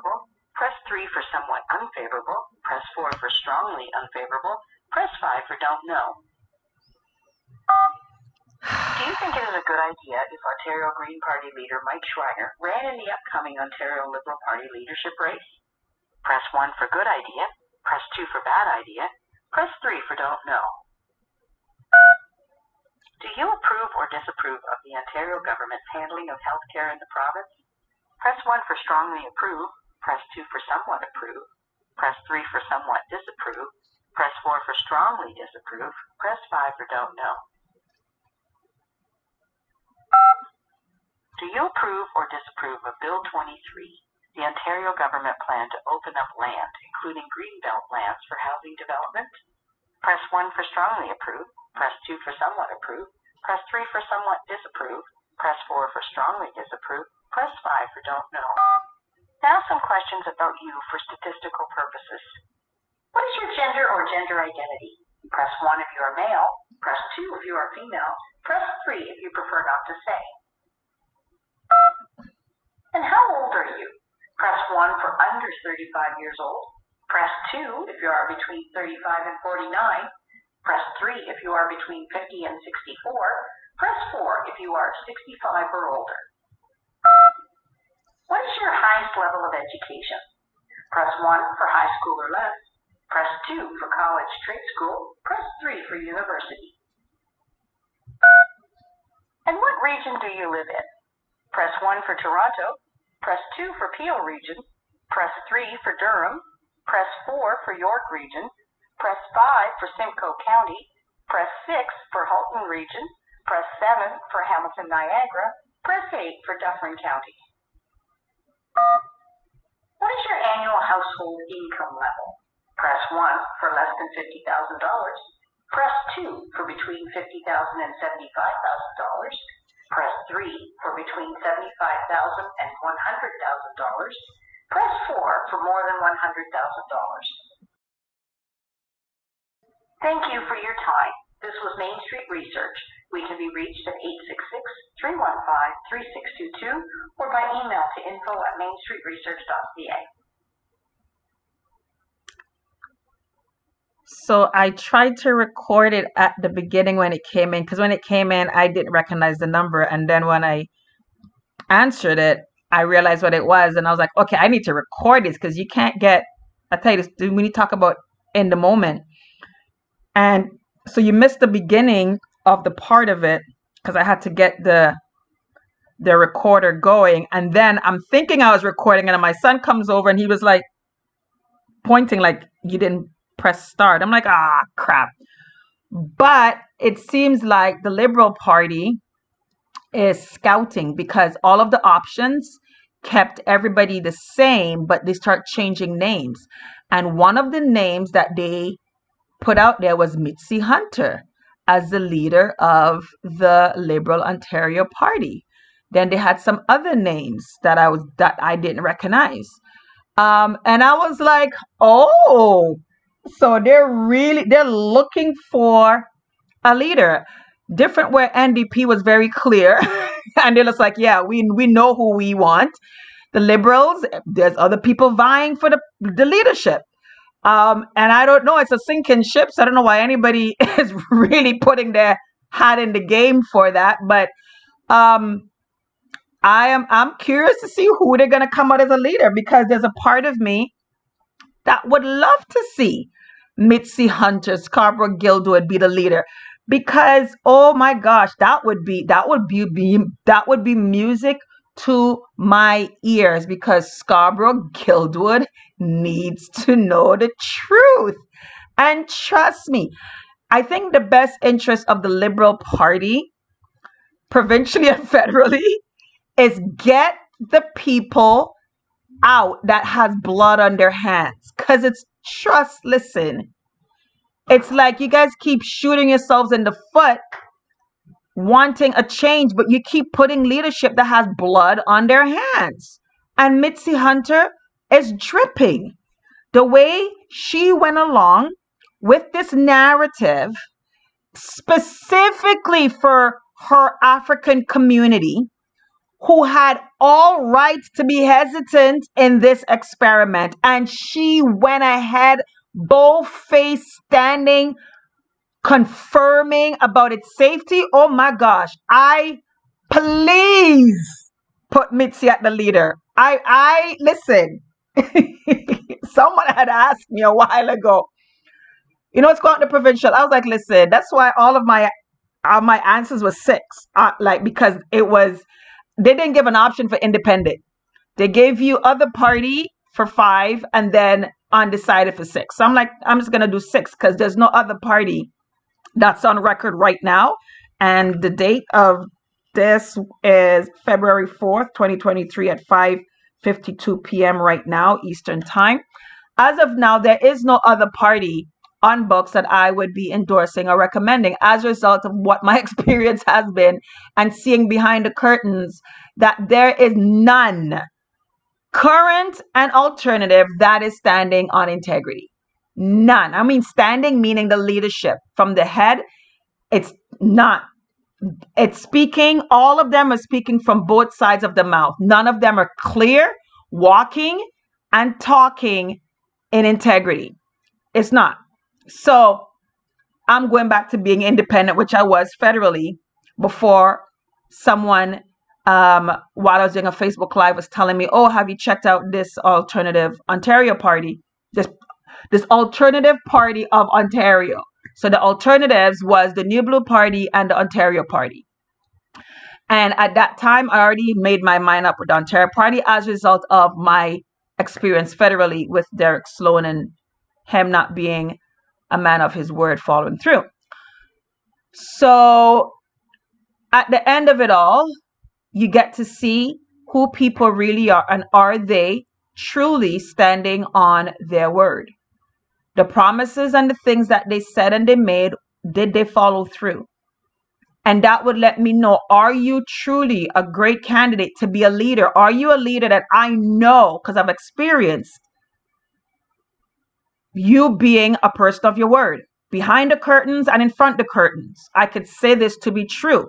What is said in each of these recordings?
unfavorable. Press 3 for somewhat unfavorable. Press 4 for strongly unfavorable. Press 5 for don't know. Do you think it is a good idea if Ontario Green Party leader Mike Schreiner ran in the upcoming Ontario Liberal Party leadership race? Press 1 for good idea. Press 2 for bad idea. Press 3 for don't know. Do you approve or disapprove of the Ontario government's handling of healthcare in the province? Press 1 for strongly approve. Press 2 for somewhat approve. Press 3 for somewhat disapprove. Press 4 for strongly disapprove. Press 5 for don't know. Do you approve or disapprove of Bill 23, the Ontario government plan to open up land, including greenbelt lands for housing development? Press 1 for strongly approve. Press 2 for somewhat approve. Press 3 for somewhat disapprove. Press 4 for strongly disapprove. Press 5 for don't know. Now some questions about you for statistical purposes. What is your gender or gender identity? Press 1 if you are male. Press 2 if you are female. Press 3 if you prefer not to say. And how old are you? Press 1 for under 35 years old. Press 2 if you are between 35 and 49. Press 3 if you are between 50 and 64. Press 4 if you are 65 or older. What is your highest level of education? Press 1 for high school or less. Press 2 for college trade school. Press 3 for university. And what region do you live in? Press 1 for Toronto. Press 2 for Peel region. Press 3 for Durham. Press 4 for York region. Press 5 for Simcoe County. Press 6 for Halton region. Press 7 for Hamilton Niagara. Press 8 for Dufferin County. What is your annual household income level? Press 1 for less than $50,000. Press 2 for between $50,000 and $75,000. Press 3 for between $75,000 and $100,000. Press 4 for more than $100,000. Thank you for your time. This was Main Street Research. We can be reached at 866-315-3622 or by email to info@mainstreetresearch.ca. So I tried to record it at the beginning when it came in, because when it came in, I didn't recognize the number. And then when I answered it, I realized what it was. And I was like, okay, I need to record this, because you can't get, I tell you this, when you talk about in the moment. And so you missed the beginning of the part of it, because I had to get the recorder going. And then I'm thinking I was recording, and then my son comes over and he was like pointing like, you didn't press start. I'm like, crap. But it seems like the Liberal Party is scouting, because all of the options kept everybody the same, but they start changing names. And one of the names that they put out there was Mitzi Hunter as the leader of the Liberal Ontario Party. Then they had some other names that I didn't recognize. And I was like, oh, so they're looking for a leader. Different where NDP was very clear. And they're just like, yeah, we know who we want. The Liberals, there's other people vying for the leadership. And I don't know, it's a sinking ship. So I don't know why anybody is really putting their hat in the game for that. But I'm curious to see who they're gonna come out as a leader, because there's a part of me that would love to see Mitzi Hunter, Scarborough-Guildwood be the leader, because oh my gosh, that would be music to my ears, because Scarborough-Guildwood needs to know the truth. And trust me, I think the best interest of the Liberal Party, provincially and federally, is get the people out that has blood on their hands. Because listen, it's like you guys keep shooting yourselves in the foot wanting a change, but you keep putting leadership that has blood on their hands. And Mitzi Hunter is dripping. The way she went along with this narrative specifically for her African community, who had all rights to be hesitant in this experiment. And she went ahead, bold-faced, standing, confirming about its safety. Oh my gosh. Please put Mitzi at the leader. I listen. Someone had asked me a while ago, it's called the provincial. I was like, listen, that's why all of my answers were 6. Because they didn't give an option for independent. They gave you other party for 5 and then undecided for 6. So I'm like, I'm just gonna do 6 because there's no other party that's on record right now. And the date of this is February 4th, 2023 at 5:52 p.m. right now, Eastern Time. As of now, there is no other party on books that I would be endorsing or recommending as a result of what my experience has been and seeing behind the curtains that there is none, current and alternative, that is standing on integrity. None. I mean, standing meaning the leadership from the head. It's not. It's speaking. All of them are speaking from both sides of the mouth. None of them are clear, walking and talking in integrity. It's not. So I'm going back to being independent, which I was federally before someone, while I was doing a Facebook Live, was telling me, oh, have you checked out this alternative Ontario party? This alternative party of Ontario. So the alternatives was the New Blue Party and the Ontario Party. And at that time, I already made my mind up with the Ontario Party as a result of my experience federally with Derek Sloan and him not being a man of his word following through. So at the end of it all, you get to see who people really are and are they truly standing on their word. The promises and the things that they said and they made, did they follow through? And that would let me know, are you truly a great candidate to be a leader? Are you a leader that I know, because I've experienced you being a person of your word, behind the curtains and in front of the curtains? I could say this to be true.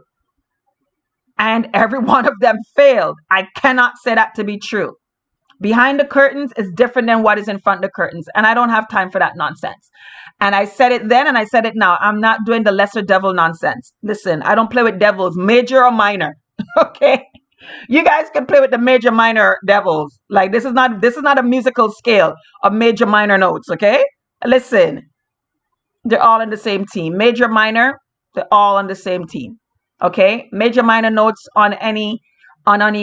And every one of them failed. I cannot say that to be true. Behind the curtains is different than what is in front of the curtains. And I don't have time for that nonsense. And I said it then and I said it now. I'm not doing the lesser devil nonsense. Listen, I don't play with devils, major or minor. Okay? You guys can play with the major minor devils. Like this is not a musical scale of major minor notes, okay? Listen. They're all in the same team. Major minor, they're all on the same team. Okay? Major minor notes on any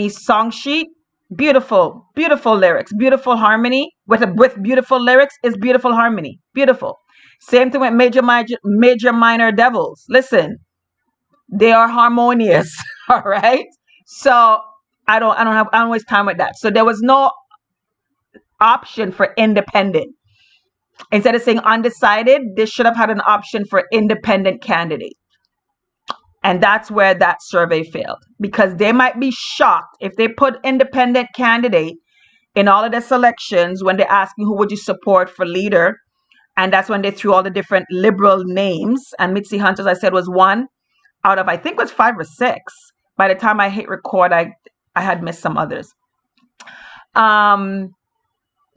song sheet. Beautiful, beautiful lyrics, beautiful harmony with beautiful lyrics is beautiful harmony. Beautiful. Same thing with major minor devils. Listen, they are harmonious. All right. So I don't waste time with that. So there was no option for independent. Instead of saying undecided, they should have had an option for independent candidate. And that's where that survey failed, because they might be shocked if they put independent candidate in all of their selections when they're asking who would you support for leader. And that's when they threw all the different liberal names. And Mitzi Hunter, as I said, was one out of, I think it was 5 or 6. By the time I hit record, I had missed some others.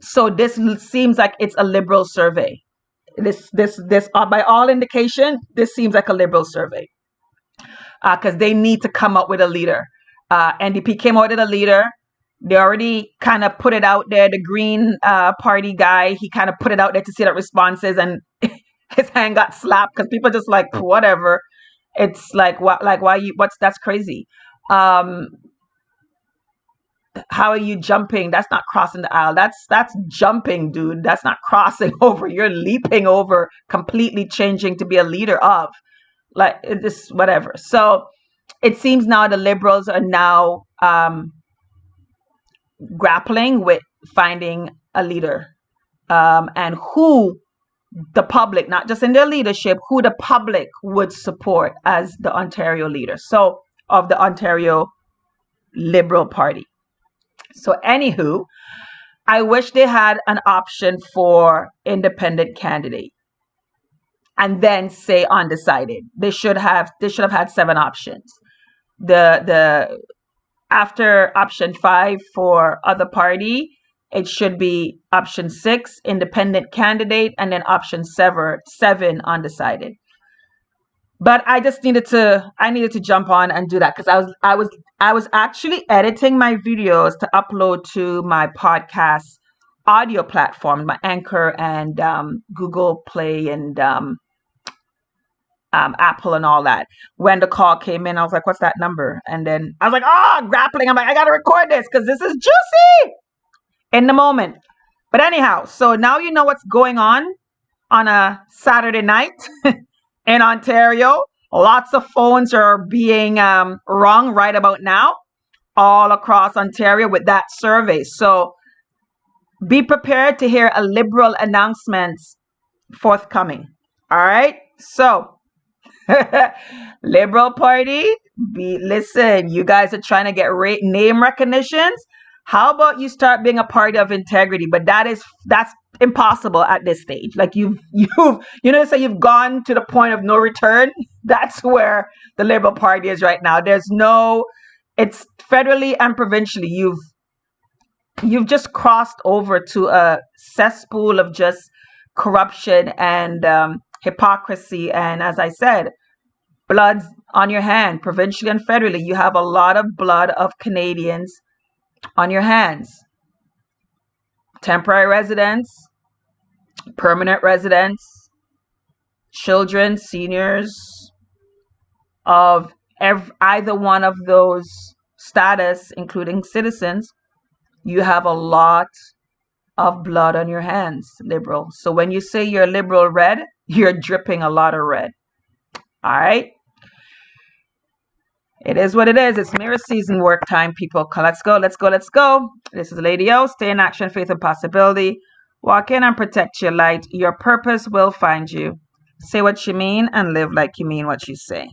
So this seems like it's a liberal survey. This by all indication, this seems like a liberal survey. Because they need to come up with a leader. NDP came out with a leader. They already kind of put it out there. The Green Party guy, he kind of put it out there to see that responses, and his hand got slapped because people just like, whatever. It's like, what? Like, why you? That's crazy. How are you jumping? That's not crossing the aisle. That's jumping, dude. That's not crossing over. You're leaping over, completely changing to be a leader of. Like this, whatever. So it seems now the liberals are now grappling with finding a leader, and who the public, not just in their leadership, who the public would support as the Ontario leader. So of the Ontario Liberal Party. So anywho, I wish they had an option for independent candidate. And then say undecided. They should have had 7 options. The after option 5 for other party, it should be option 6, independent candidate, and then option 7, undecided. But I just needed to jump on and do that because I was actually editing my videos to upload to my podcast audio platform, my Anchor and Google Play and Apple and all that. When the call came in, I was like, "What's that number?" And then I was like, grappling. I'm like, I gotta record this because this is juicy in the moment. But anyhow, so now you know what's going on a Saturday night in Ontario. Lots of phones are being rung right about now all across Ontario with that survey. So be prepared to hear a Liberal announcements forthcoming. All right. So Liberal Party, listen, you guys are trying to get name recognitions. How about you start being a party of integrity? But that's impossible at this stage. Like you've gone to the point of no return. That's where the Liberal Party is right now. It's federally and provincially. You've just crossed over to a cesspool of just corruption and hypocrisy. And as I said, blood's on your hand, provincially and federally. You have a lot of blood of Canadians on your hands. Temporary residents, permanent residents, children, seniors of either one of those status, including citizens. You have a lot of blood on your hands, Liberal. So when you say you're Liberal red, you're dripping a lot of red. All right. It is what it is. It's mirror season, work time, people. Let's go. This is Lady O. Stay in action, faith and possibility. Walk in and protect your light. Your purpose will find you. Say what you mean and live like you mean what you say.